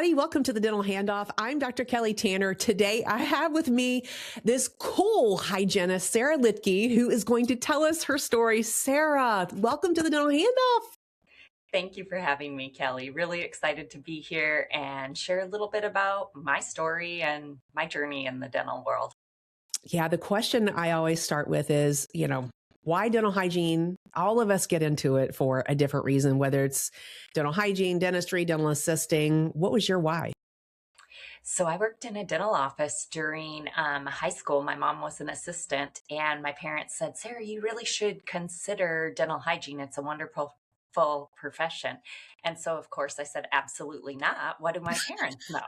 everybody. Welcome to the Dental Handoff. I'm Dr. Kelly Tanner. Today, I have with me this cool hygienist, Sarah Luetke, who is going to tell us her story. Sarah, welcome to the Dental Handoff. Thank you for having me, Kelly. Really excited to be here and share a little bit about my story and my journey in the dental world. Yeah, the question I always start with is, why dental hygiene? All of us get into it for a different reason, whether it's dental hygiene, dentistry, dental assisting. What was your why? So I worked in a dental office during high school. My mom was an assistant, and my parents said, Sarah, you really should consider dental hygiene. It's a wonderful profession. And so, of course, I said, absolutely not. What do my parents know?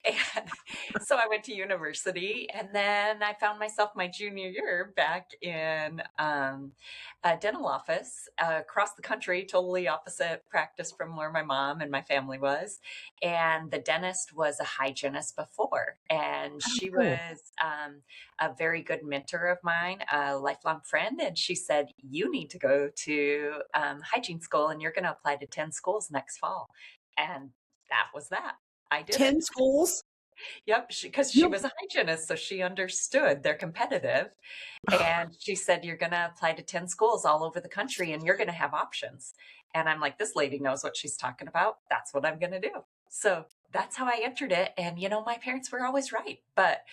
And so I went to university, and then I found myself my junior year back in a dental office across the country, totally opposite practice from where my mom and my family was. And the dentist was a hygienist before, and Oh, she cool. was a very good mentor of mine, a lifelong friend. And she said, you need to go to hygiene school, and you're going to apply to 10 schools next fall. And that was that. I did it. 10 schools? Yep, because she Yep. was a hygienist, so she understood they're competitive. And she said, you're going to apply to 10 schools all over the country and you're going to have options. And I'm like, this lady knows what she's talking about. That's what I'm going to do. So that's how I entered it. And, my parents were always right. But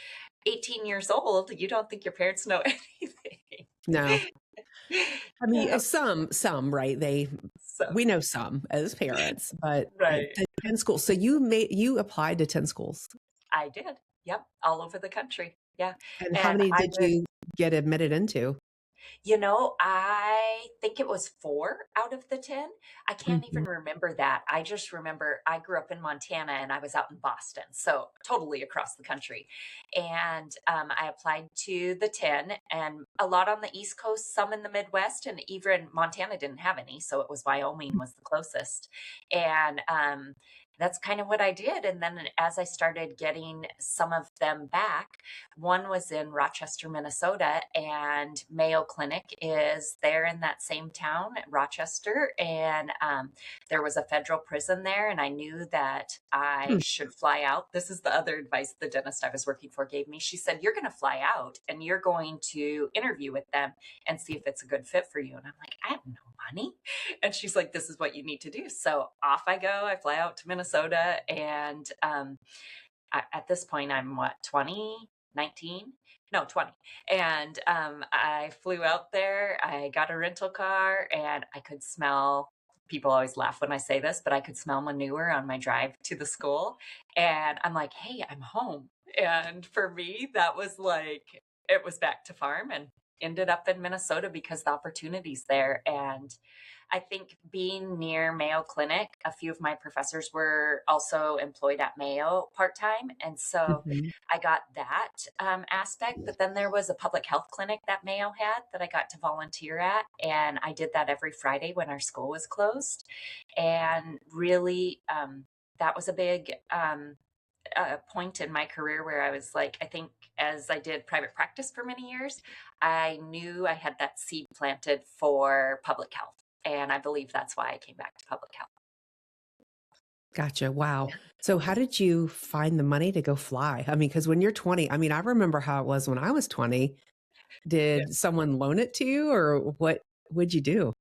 18 years old, you don't think your parents know anything. No. I mean, Yeah. some, right? So, We know some as parents, but right. the 10 schools. So you applied to 10 schools. I did. Yep. All over the country. Yeah. And how And many I did would. you get admitted into? I think it was 4 out of the 10. I can't even Mhm. remember that. I just remember I grew up in Montana and I was out in Boston, so totally across the country. And I applied to the 10, and a lot on the East Coast, some in the Midwest, and even Montana didn't have any, so it was Wyoming was the closest. And that's kind of what I did. And then as I started getting some of them back, one was in Rochester, Minnesota, and Mayo Clinic is there in that same town, Rochester. And there was a federal prison there, and I knew that I Hmm. should fly out. This is the other advice the dentist I was working for gave me. She said, you're going to fly out and you're going to interview with them and see if it's a good fit for you. And I'm like, I have no money. And she's like, this is what you need to do. So off I go. I fly out to Minnesota, and at this point, I'm 20, 19? No, 20. And I flew out there. I got a rental car, and I could smell. People always laugh when I say this, but I could smell manure on my drive to the school. And I'm like, hey, I'm home. And for me, that was like, it was back to farm, and ended up in Minnesota because the opportunity's there. And I think being near Mayo Clinic, a few of my professors were also employed at Mayo part-time. And so Mhm. I got that aspect. But then there was a public health clinic that Mayo had that I got to volunteer at. And I did that every Friday when our school was closed. And really, that was a big point in my career where I was like, I think as I did private practice for many years, I knew I had that seed planted for public health. And I believe that's why I came back to public health. Gotcha. Wow. So how did you find the money to go fly? I mean, because when you're 20, I mean, I remember how it was when I was 20. Yeah. Did someone loan it to you or what would you do?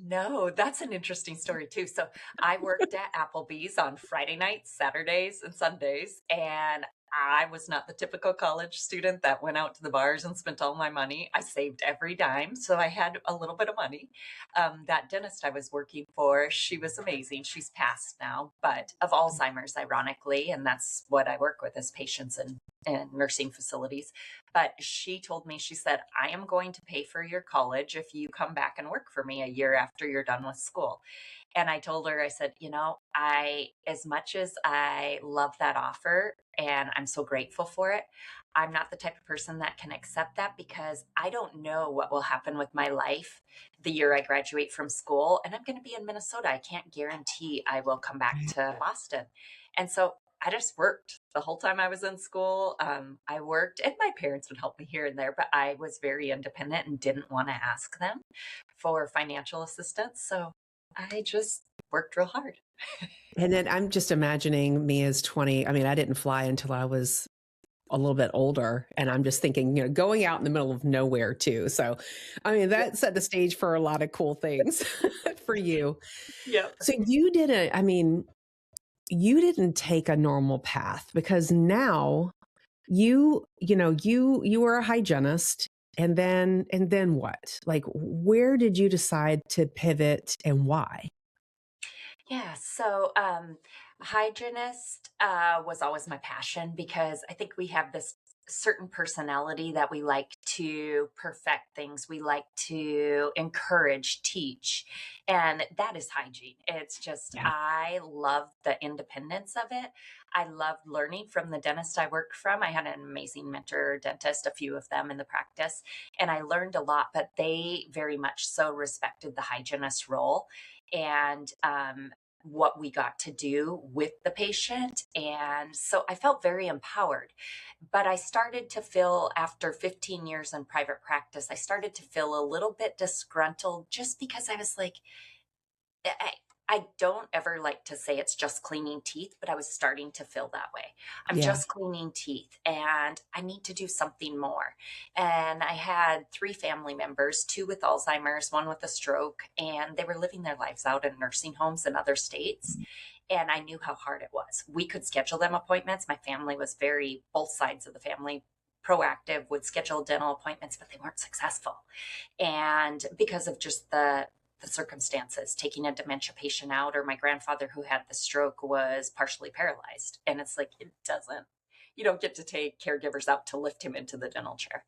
No, that's an interesting story too. So I worked at Applebee's on Friday nights, Saturdays, and Sundays, and I was not the typical college student that went out to the bars and spent all my money. I saved every dime, so I had a little bit of money. That dentist I was working for, she was amazing. She's passed now, but of Alzheimer's, ironically, and that's what I work with as patients in nursing facilities. But she told me, she said, I am going to pay for your college if you come back and work for me a year after you're done with school. And I told her, I said, as much as I love that offer and I'm so grateful for it, I'm not the type of person that can accept that because I don't know what will happen with my life the year I graduate from school. And I'm going to be in Minnesota. I can't guarantee I will come back to Boston. And so I just worked the whole time I was in school. I worked, and my parents would help me here and there, but I was very independent and didn't want to ask them for financial assistance. So I just worked real hard. And then I'm just imagining me as 20. I mean, I didn't fly until I was a little bit older. And I'm just thinking, going out in the middle of nowhere too. So, I mean, that set the stage for a lot of cool things for you. Yep. So I mean, you didn't take a normal path, because now you were a hygienist, and then what? Like, where did you decide to pivot and why? Yeah, so hygienist was always my passion because I think we have this certain personality that we like to perfect things. We like to encourage, teach, and that is hygiene. It's just, Yeah. I love the independence of it. I loved learning from the dentist I worked from. I had an amazing mentor dentist, a few of them in the practice, and I learned a lot, but they very much so respected the hygienist role and what we got to do with the patient. And so I felt very empowered. But I started to feel, after 15 years in private practice, I started to feel a little bit disgruntled just because I was like, I, I don't ever like to say it's just cleaning teeth, but I was starting to feel that way. I'm Yeah. just cleaning teeth and I need to do something more. And I had 3 family members, 2 with Alzheimer's, 1 with a stroke, and they were living their lives out in nursing homes in other states. And I knew how hard it was. We could schedule them appointments. My family was both sides of the family, proactive, would schedule dental appointments, but they weren't successful. And because of just the circumstances, taking a dementia patient out, or my grandfather who had the stroke was partially paralyzed. And it's like, you don't get to take caregivers out to lift him into the dental chair.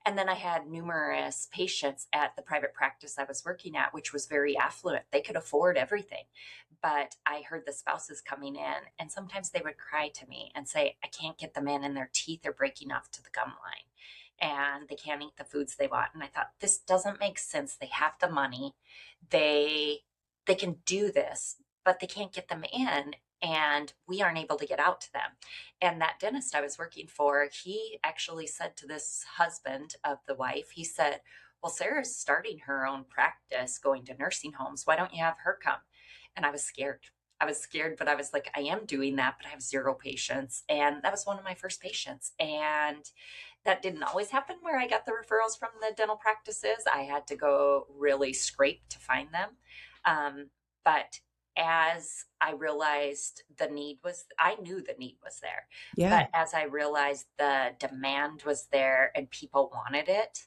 And then I had numerous patients at the private practice I was working at, which was very affluent. They could afford everything. But I heard the spouses coming in, and sometimes they would cry to me and say, I can't get them in, and their teeth are breaking off to the gum line and they can't eat the foods they want. And I thought, this doesn't make sense. They have the money. They can do this, but they can't get them in, and we aren't able to get out to them. And that dentist I was working for, he actually said to this husband of the wife, he said, well, Sarah's starting her own practice going to nursing homes. Why don't you have her come? And I was scared. I was scared, but I was like, I am doing that, but I have 0 patients. And that was one of my first patients. And that didn't always happen where I got the referrals from the dental practices. I had to go really scrape to find them. But as I realized I knew the need was there. Yeah. But as I realized the demand was there and people wanted it,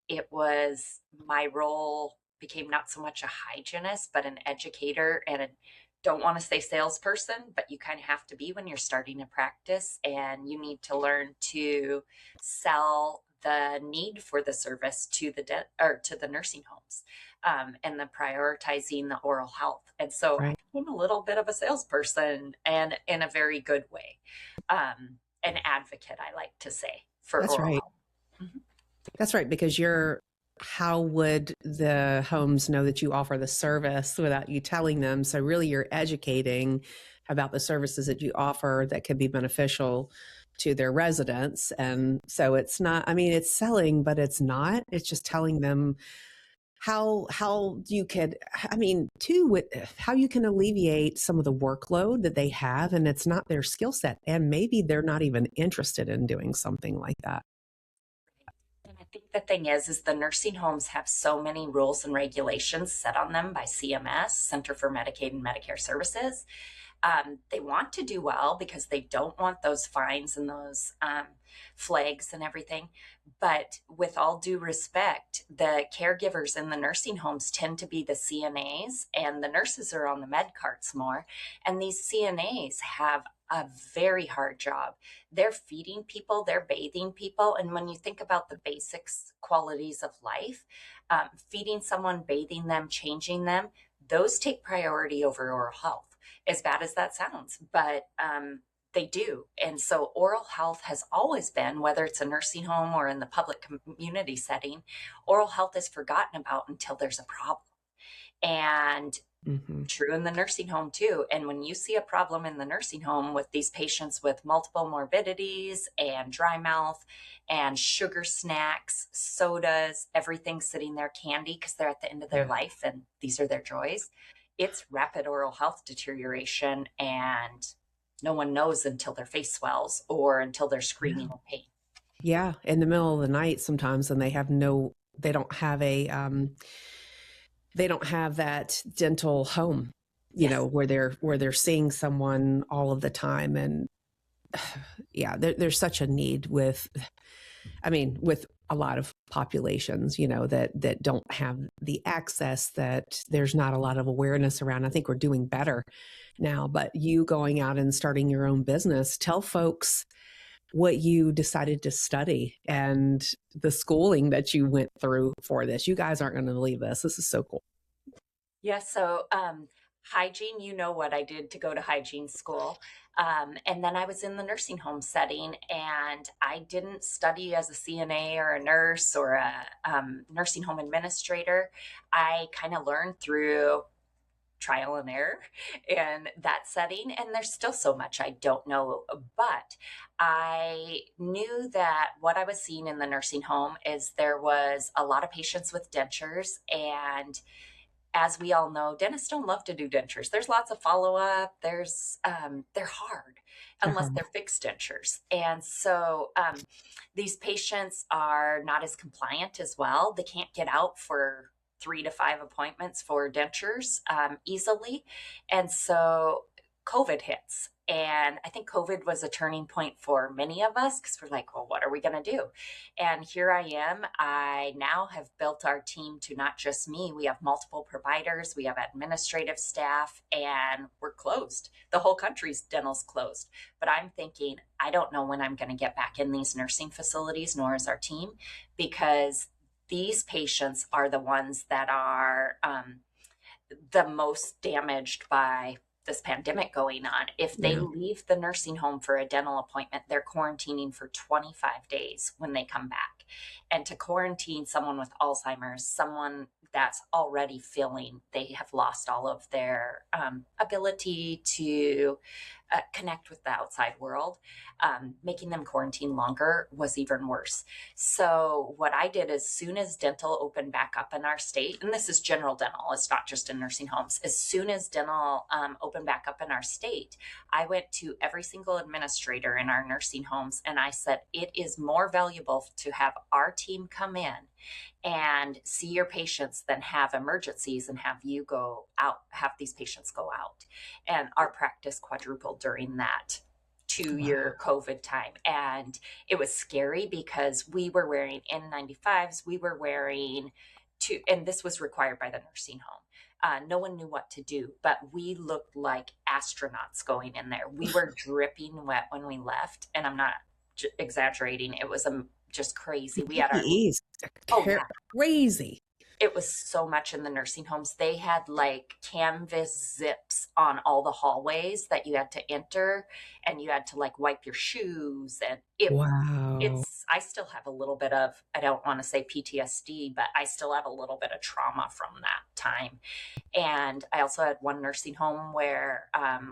it was, my role became not so much a hygienist, but an educator and don't want to say salesperson, but you kind of have to be when you're starting a practice, and you need to learn to sell the need for the service to to the nursing homes, and the prioritizing the oral health. And so I Right. became a little bit of a salesperson, and in a very good way, an advocate, I like to say, for That's oral right. health. Mhm. That's right. Because how would the homes know that you offer the service without you telling them? So really you're educating about the services that you offer that could be beneficial to their residents. And so it's not, I mean, it's selling, but it's not, it's just telling them how you could, I mean, too, with how you can alleviate some of the workload that they have, and it's not their skill set, and maybe they're not even interested in doing something like that. And I think the thing is the nursing homes have so many rules and regulations set on them by CMS, Center for Medicaid and Medicare Services. They want to do well because they don't want those fines and those flags and everything. But with all due respect, the caregivers in the nursing homes tend to be the CNAs, and the nurses are on the med carts more. And these CNAs have a very hard job. They're feeding people, they're bathing people. And when you think about the basics qualities of life, feeding someone, bathing them, changing them, those take priority over oral health, as bad as that sounds, but they do. And so oral health has always been, whether it's a nursing home or in the public community setting, oral health is forgotten about until there's a problem. And Mm-hmm. true in the nursing home too. And when you see a problem in the nursing home with these patients with multiple morbidities and dry mouth and sugar snacks, sodas, everything sitting there, candy, because they're at the end of their Yeah. life and these are their joys, it's rapid oral health deterioration, and no one knows until their face swells or until they're screaming Yeah. in pain. Yeah. In the middle of the night sometimes, and they don't have they don't have that dental home, Yes. where they're seeing someone all of the time. And yeah, there's such a need with a lot of populations, that don't have the access, that there's not a lot of awareness around. I think we're doing better now, but you going out and starting your own business, tell folks what you decided to study and the schooling that you went through for this. You guys aren't going to believe this. This is so cool. Yeah, so hygiene, you know what I did to go to hygiene school. And then I was in the nursing home setting, and I didn't study as a CNA or a nurse or a nursing home administrator. I kind of learned through trial and error in that setting. And there's still so much I don't know, but I knew that what I was seeing in the nursing home is there was a lot of patients with dentures, and as we all know, dentists don't love to do dentures. There's lots of follow up. They're hard unless Uh-huh. they're fixed dentures, and so these patients are not as compliant as well. They can't get out for 3 to 5 appointments for dentures easily, and so COVID hits. And I think COVID was a turning point for many of us because we're like, well, what are we going to do? And here I am. I now have built our team to not just me. We have multiple providers, we have administrative staff, and we're closed. The whole country's dental's closed. But I'm thinking, I don't know when I'm going to get back in these nursing facilities, nor is our team, because these patients are the ones that are the most damaged by this pandemic going on. If they Yeah. leave the nursing home for a dental appointment, they're quarantining for 25 days when they come back. And to quarantine someone with Alzheimer's, someone that's already feeling they have lost all of their ability to connect with the outside world, making them quarantine longer was even worse. So, what I did as soon as dental opened back up in our state, and this is general dental, it's not just in nursing homes, as soon as dental opened back up in our state, I went to every single administrator in our nursing homes and I said, it is more valuable to have our team come in and see your patients than have emergencies and have you go out, have these patients go out. And our practice quadrupled during that 2 year Wow. COVID time. And it was scary because we were wearing N95s, we were wearing and this was required by the nursing home. No one knew what to do, but we looked like astronauts going in there. We were dripping wet when we left, and I'm not exaggerating. It was just crazy. We had our PPEs, oh yeah, crazy. it was so much in the nursing homes. They had like canvas zips on all the hallways that you had to enter, and you had to like wipe your shoes. And Wow. I still have a little bit of, I don't want to say PTSD, but I still have a little bit of trauma from that time. And I also had one nursing home where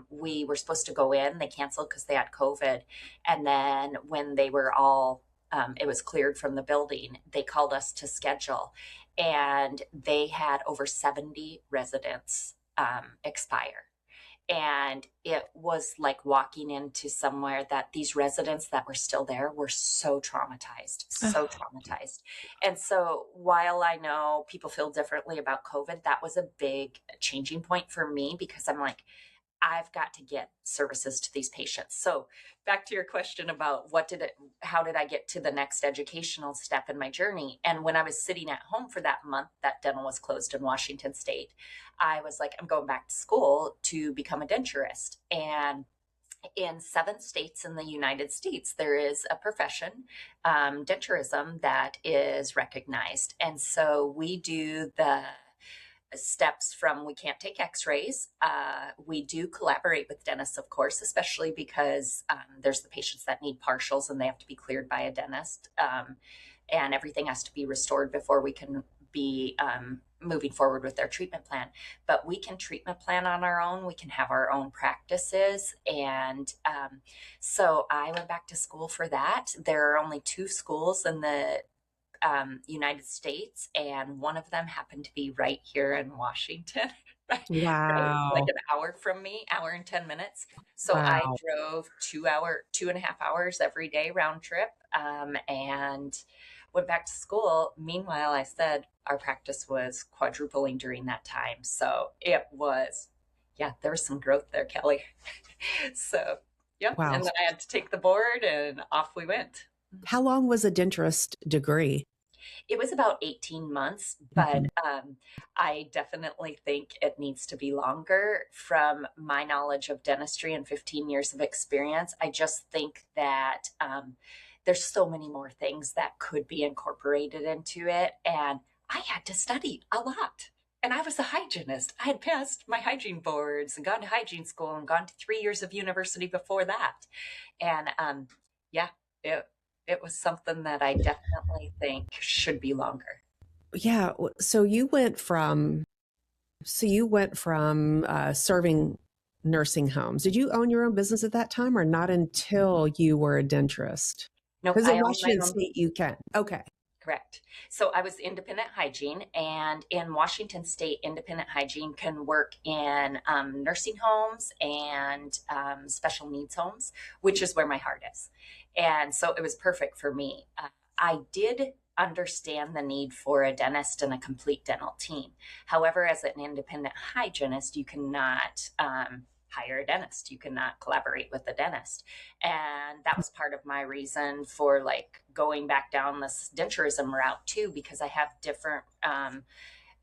we were supposed to go in, they canceled because they had COVID. And then when they were all, it was cleared from the building, they called us to schedule, and they had over 70 residents expire. And it was like walking into somewhere that these residents that were still there were so traumatized, so Oh, traumatized. And so while I know people feel differently about COVID, that was a big changing point for me because I'm like, I've got to get services to these patients. So back to your question about how did I get to the next educational step in my journey? And when I was sitting at home for that month that dental was closed in Washington State, I was like, I'm going back to school to become a denturist. And in 7 states in the United States, there is a profession, denturism, that is recognized. And so we do the steps from we can't take x-rays. We do collaborate with dentists, of course, especially because there's the patients that need partials and they have to be cleared by a dentist. And everything has to be restored before we can be moving forward with their treatment plan. But we can treatment plan on our own. We can have our own practices. And so I went back to school for that. There are only 2 schools in the United States, and one of them happened to be right here in Washington. right? Like Wow. an hour from me, hour and 10 minutes. So I Wow. drove 2.5 hours every day round trip, and went back to school. Meanwhile, I said our practice was quadrupling during that time. So it was, yeah, there was some growth there, Kelly. So, yep. Wow. And then I had to take the board and off we went. How long was a denturist degree? It was about 18 months, but Mhm. I definitely think it needs to be longer. From my knowledge of dentistry and 15 years of experience, I just think that there's so many more things that could be incorporated into it. And I had to study a lot. And I was a hygienist. I had passed my hygiene boards and gone to hygiene school and gone to 3 years of university before that. And yeah, it, it was something that I definitely think should be longer. Yeah. So you went from serving nursing homes. Did you own your own business at that time, or not until you were a denturist? Nope, Because in I own my Washington own. State, you can. Okay. Correct. So I was independent hygiene, and in Washington State, independent hygiene can work in nursing homes and special needs homes, which is where my heart is. And so it was perfect for me. I did understand the need for a dentist and a complete dental team. However, as an independent hygienist, you cannot hire a dentist. You cannot collaborate with a dentist. And that was part of my reason for like going back down this denturism route too, because I have different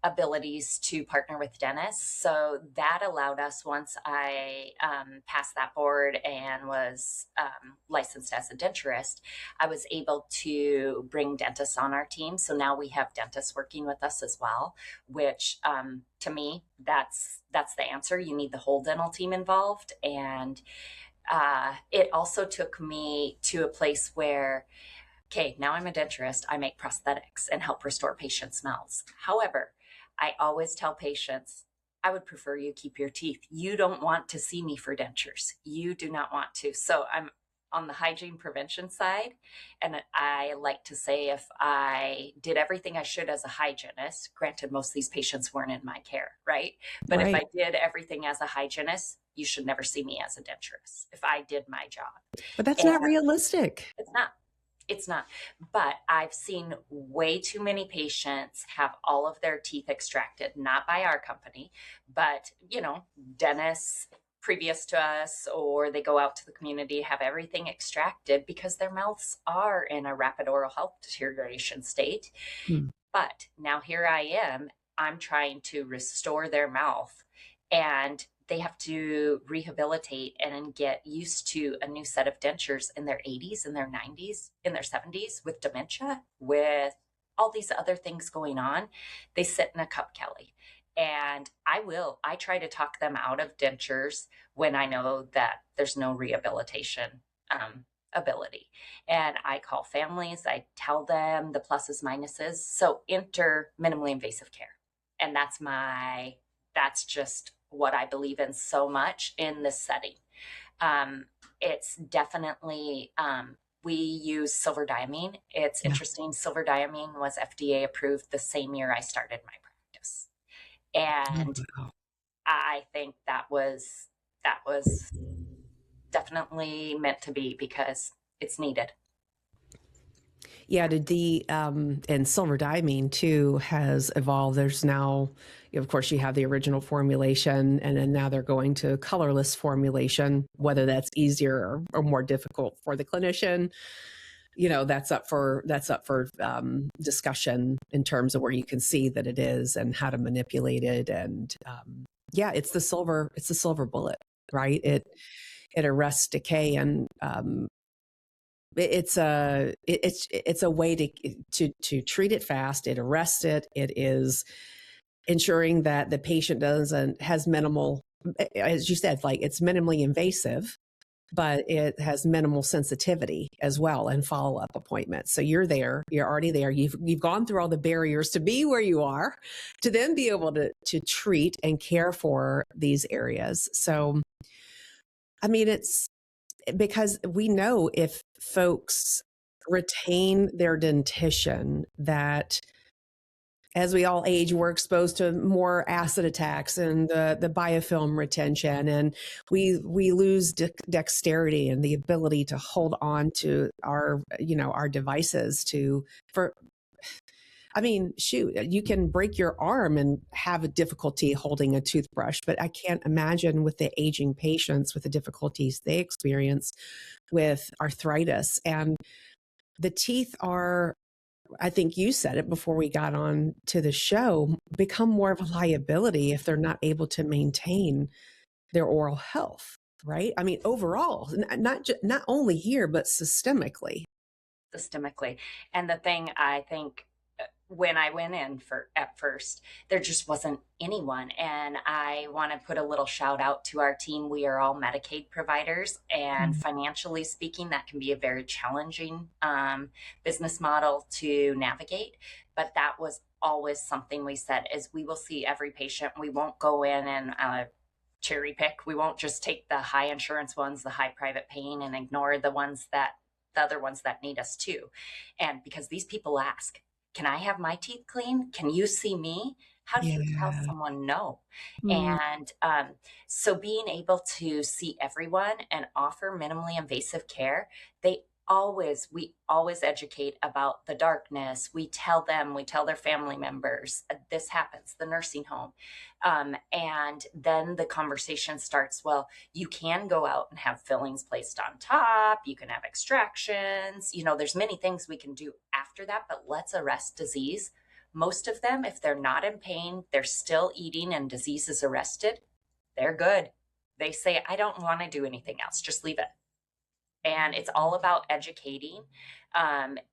abilities to partner with dentists. So that allowed us, once I passed that board and was licensed as a denturist, I was able to bring dentists on our team. So now we have dentists working with us as well, which to me, that's the answer. You need the whole dental team involved. And it also took me to a place where, okay, now I'm a denturist. I make prosthetics and help restore patients' mouths. However, I always tell patients, I would prefer you keep your teeth. You don't want to see me for dentures. You do not want to. So I'm on the hygiene prevention side. And I like to say, if I did everything I should as a hygienist, granted, most of these patients weren't in my care, right? But if Right. I did everything as a hygienist, you should never see me as a denturist if I did my job. But that's And not realistic. it's not. It's not. But I've seen way too many patients have all of their teeth extracted, not by our company, but, dentists previous to us, or they go out to the community, have everything extracted because their mouths are in a rapid oral health deterioration state. Hmm. But now here I am, I'm trying to restore their mouth, and they have to rehabilitate and get used to a new set of dentures in their 80s, in their 90s, in their 70s, with dementia, with all these other things going on. They sit in a cup, Kelly. And I try to talk them out of dentures when I know that there's no rehabilitation ability. And I call families, I tell them the pluses, minuses. So enter minimally invasive care. And that's just what I believe in so much in this setting. It's definitely, we use silver diamine. It's Yeah. interesting. Silver diamine was FDA approved the same year I started my practice. And Oh, wow. I think that was definitely meant to be because it's needed. Yeah, did the and silver diamine too has evolved. There's now, of course, you have the original formulation, and then now they're going to colorless formulation. Whether that's easier or more difficult for the clinician, that's up for discussion in terms of where you can see that it is and how to manipulate it. And yeah, it's the silver bullet, right? It arrests decay, and it's a way to treat it fast. It arrests it. It is ensuring that the patient has minimal, as you said, like it's minimally invasive, but it has minimal sensitivity as well, and follow-up appointments. So you're already there. You've gone through all the barriers to be where you are, to then be able to treat and care for these areas. So I mean, it's because we know if folks retain their dentition, that as we all age, we're exposed to more acid attacks and the biofilm retention, and we lose dexterity and the ability to hold on to our, our devices I mean, shoot, you can break your arm and have a difficulty holding a toothbrush, but I can't imagine with the aging patients with the difficulties they experience with arthritis. And the teeth are, I think you said it before we got on to the show, become more of a liability if they're not able to maintain their oral health, right? I mean, overall, not only here, but systemically. Systemically. And the thing I think, when I went in at first, there just wasn't anyone. And I want to put a little shout out to our team. We are all Medicaid providers, and financially speaking, that can be a very challenging business model to navigate. But that was always something we said is we will see every patient. We won't go in and cherry pick. We won't just take the high insurance ones, the high private paying, and ignore the other ones that need us too. And because these people ask, can I have my teeth clean? Can you see me? How do you tell someone no? And so being able to see everyone and offer minimally invasive care, we always educate about the darkness. We tell their family members, this happens, the nursing home. And then the conversation starts, well, you can go out and have fillings placed on top. You can have extractions. There's many things we can do after that, but let's arrest disease. Most of them, if they're not in pain, they're still eating and disease is arrested, they're good. They say, I don't want to do anything else. Just leave it. And it's all about educating.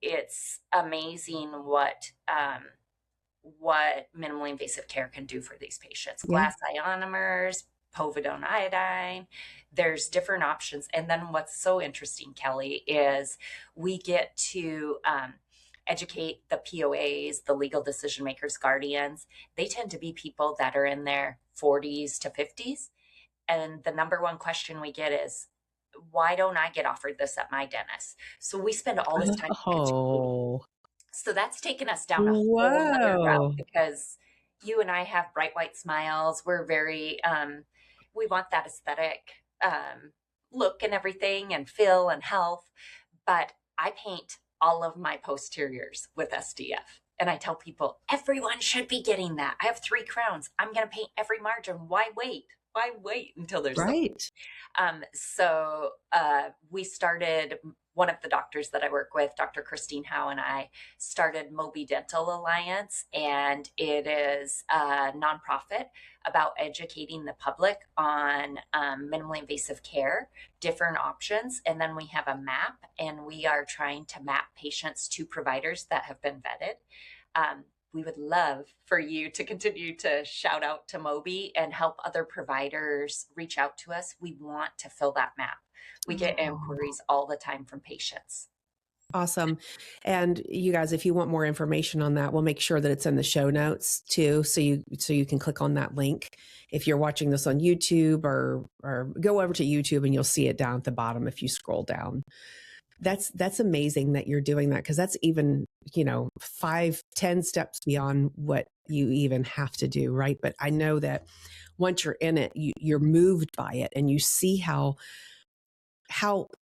It's amazing what minimally invasive care can do for these patients. Glass ionomers, povidone iodine, there's different options. And then what's so interesting, Kelly, is we get to educate the POAs, the legal decision makers, guardians. They tend to be people that are in their 40s to 50s. And the number one question we get is, why don't I get offered this at my dentist? So we spend all this time educating. So that's taken us down a whole other route, because you and I have bright white smiles. We're very, we want that aesthetic look and everything and feel and health. But I paint all of my posteriors with SDF. And I tell people, everyone should be getting that. I have 3 crowns. I'm going to paint every margin. Why wait? Why wait until there's right? So we started, one of the doctors that I work with, Dr. Christine Howe, and I started Moby Dental Alliance, and it is a nonprofit about educating the public on minimally invasive care, different options. And then we have a map, and we are trying to map patients to providers that have been vetted. We would love for you to continue to shout out to Moby and help other providers reach out to us. We want to fill that map. We get inquiries all the time from patients. Awesome. And you guys, if you want more information on that, we'll make sure that it's in the show notes too. So you can click on that link. If you're watching this on YouTube or go over to YouTube, and you'll see it down at the bottom if you scroll down. That's amazing that you're doing that, because that's even, 5-10 steps beyond what you even have to do, right? But I know that once you're in it, you're moved by it, and you see how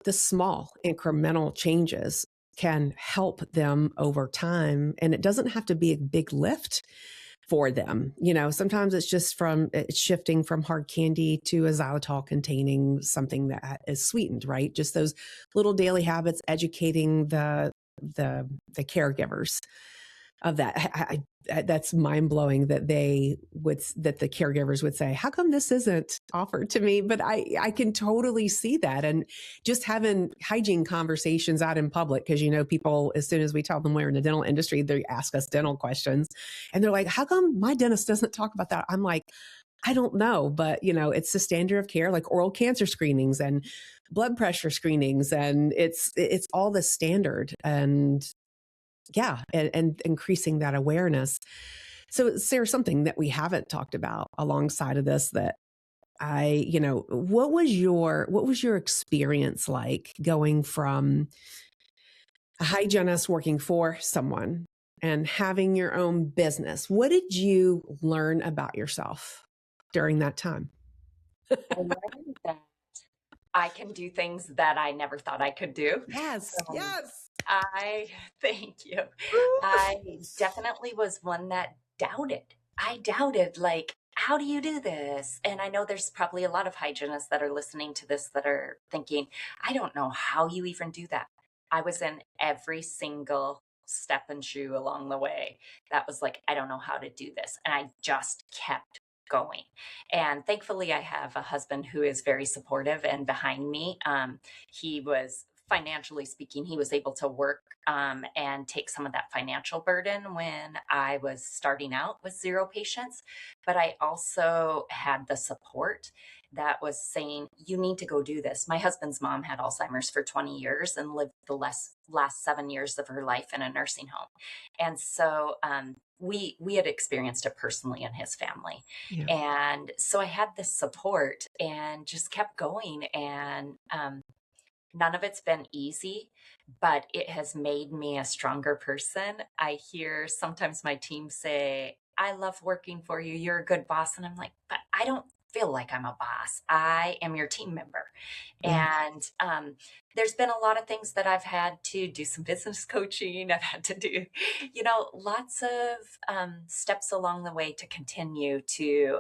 the small incremental changes can help them over time. And it doesn't have to be a big lift for them. Sometimes it's shifting from hard candy to a xylitol containing something that is sweetened, right? Just those little daily habits, educating the caregivers of that. That's mind blowing that the caregivers would say, how come this isn't offered to me? But I can totally see that. And just having hygiene conversations out in public, because, people, as soon as we tell them we're in the dental industry, they ask us dental questions, and they're like, how come my dentist doesn't talk about that? I'm like, I don't know, but it's the standard of care, like oral cancer screenings and blood pressure screenings. And it's all the standard. And and increasing that awareness. So, Sarah, something that we haven't talked about alongside of this that what was your experience like going from a hygienist working for someone and having your own business, what did you learn about yourself during that time? I learned that I can do things that I never thought I could do. Yes, Um, yes. I thank you. Woo! I definitely was one that doubted. I doubted, like, how do you do this? And I know there's probably a lot of hygienists that are listening to this that are thinking, I don't know how you even do that. I was in every single step and shoe along the way. That was like, I don't know how to do this. And I just kept going. And thankfully, I have a husband who is very supportive and behind me. He was financially speaking, he was able to work and take some of that financial burden when I was starting out with zero patients. But I also had the support that was saying, you need to go do this. My husband's mom had Alzheimer's for 20 years and lived the last 7 years of her life in a nursing home. And so we had experienced it personally in his family. Yeah. And so I had this support and just kept going. And none of it's been easy, but it has made me a stronger person. I hear sometimes my team say, I love working for you. You're a good boss. And I'm like, but I don't feel like I'm a boss. I am your team member. Yeah. And there's been a lot of things that I've had to do some business coaching. I've had to do, lots of steps along the way to continue to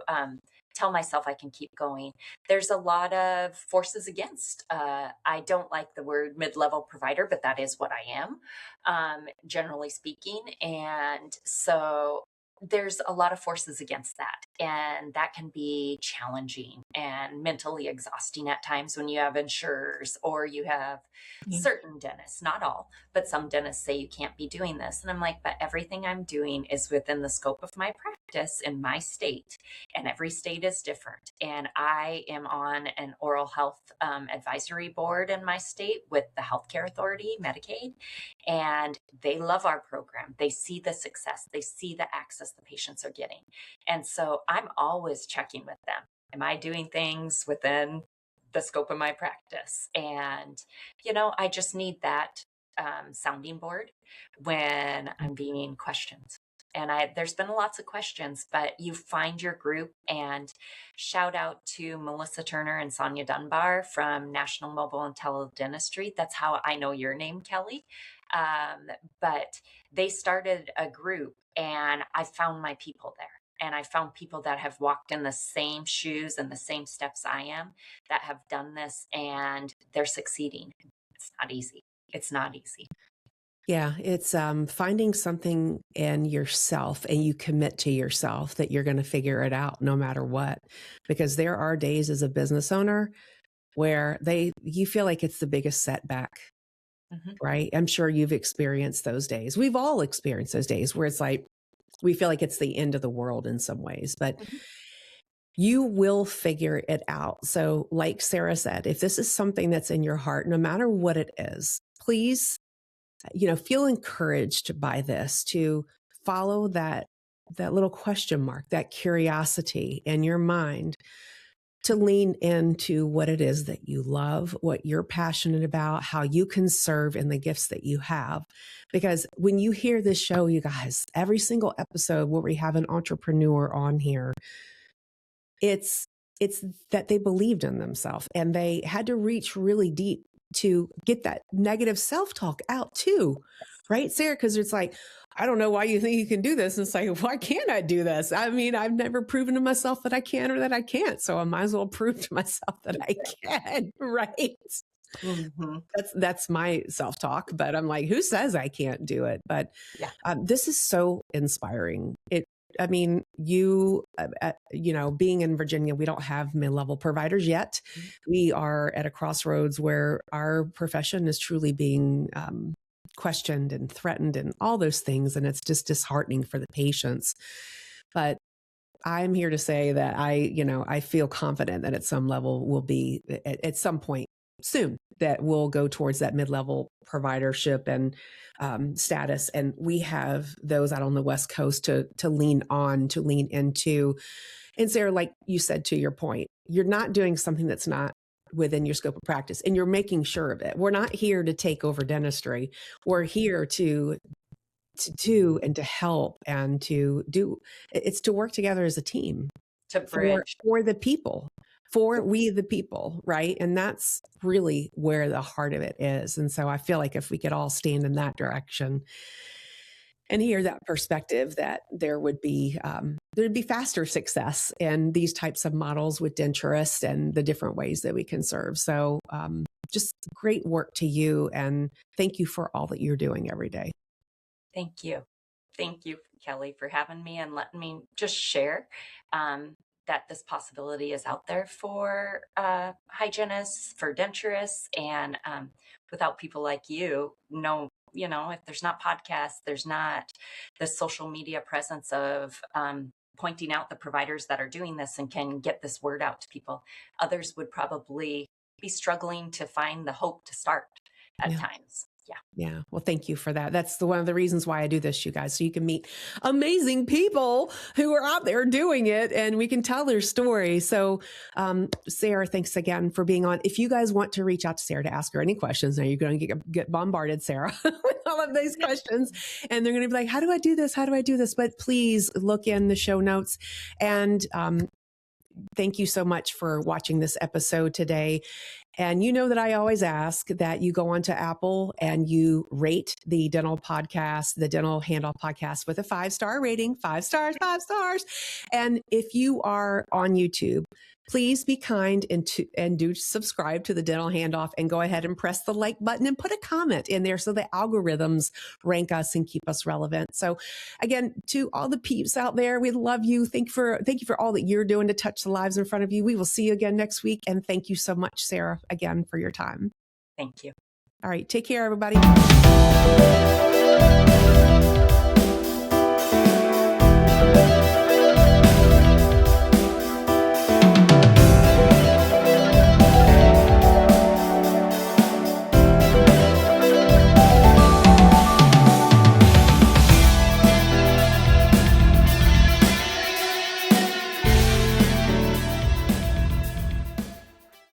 tell myself I can keep going. There's a lot of forces against. I don't like the word mid-level provider, but that is what I am, generally speaking. And so there's a lot of forces against that. And that can be challenging and mentally exhausting at times when you have insurers or you have Yeah. certain dentists, not all, but some dentists say you can't be doing this. And I'm like, but everything I'm doing is within the scope of my practice in my state. And every state is different. And I am on an oral health advisory board in my state with the healthcare authority, Medicaid, and they love our program. They see the success, they see the access the patients are getting. And so I'm always checking with them. Am I doing things within the scope of my practice? And, I just need that sounding board when I'm being questioned. And there's been lots of questions, but you find your group. And shout out to Melissa Turner and Sonia Dunbar from National Mobile and Teledentistry. That's how I know your name, Kelly. But they started a group and I found my people there. And I found people that have walked in the same shoes and the same steps I am that have done this and they're succeeding. It's not easy. It's not easy. Yeah, it's finding something in yourself and you commit to yourself that you're going to figure it out no matter what. Because there are days as a business owner where you feel like it's the biggest setback, right? I'm sure you've experienced those days. We've all experienced those days where it's like we feel like it's the end of the world in some ways, but you will figure it out. So like Sarah said, if this is something that's in your heart, no matter what it is, please feel encouraged by this to follow that little question mark, that curiosity in your mind, to lean into what it is that you love, what you're passionate about, how you can serve in the gifts that you have. Because when you hear this show, you guys, every single episode where we have an entrepreneur on here, it's that they believed in themselves and they had to reach really deep to get that negative self-talk out too. Right, Sarah? Because it's like, I don't know why you think you can do this. And it's like, why can't I do this? I mean, I've never proven to myself that I can or that I can't. So I might as well prove to myself that I can. Right. Mm-hmm. That's my self-talk. But I'm like, who says I can't do it? But Yeah. This is so inspiring. You being in Virginia, we don't have mid-level providers yet. We are at a crossroads where our profession is truly being questioned and threatened and all those things. And it's just disheartening for the patients. But I'm here to say that I feel confident that at some level we'll be at some point soon that we'll go towards that mid-level providership and status. And we have those out on the West Coast to lean into. And Sarah, like you said, to your point, you're not doing something that's not within your scope of practice and you're making sure of it. We're not here to take over dentistry. We're here to to do and to help and to do. It's to work together as a team to bridge for the people, for we the people, right? And that's really where the heart of it is. And so I feel like if we could all stand in that direction and hear that perspective, that there'd be faster success in these types of models with Denturist and the different ways that we can serve. So just great work to you, and thank you for all that you're doing every day. Thank you. Thank you, Kelly, for having me and letting me just share that this possibility is out there for hygienists, for denturists, and without people like you, if there's not podcasts, there's not the social media presence of pointing out the providers that are doing this and can get this word out to people. Others would probably be struggling to find the hope to start at times. Yeah. Well, thank you for that. That's one of the reasons why I do this, you guys, so you can meet amazing people who are out there doing it and we can tell their story. So, Sarah, thanks again for being on. If you guys want to reach out to Sarah to ask her any questions, now you're going to get bombarded, Sarah, with all of these questions. And they're going to be like, how do I do this? How do I do this? But please look in the show notes. And thank you so much for watching this episode today. And you know that I always ask that you go onto Apple and you rate the Dental Podcast, the Dental Handoff Podcast, with a 5-star rating, 5 stars, 5 stars. And if you are on YouTube, please be kind and do subscribe to the Dental Handoff and go ahead and press the like button and put a comment in there so the algorithms rank us and keep us relevant. So again, to all the peeps out there, we love you. Thank you for all that you're doing to touch the lives in front of you. We will see you again next week. And thank you so much, Sarah, again, for your time. Thank you. All right. Take care, everybody.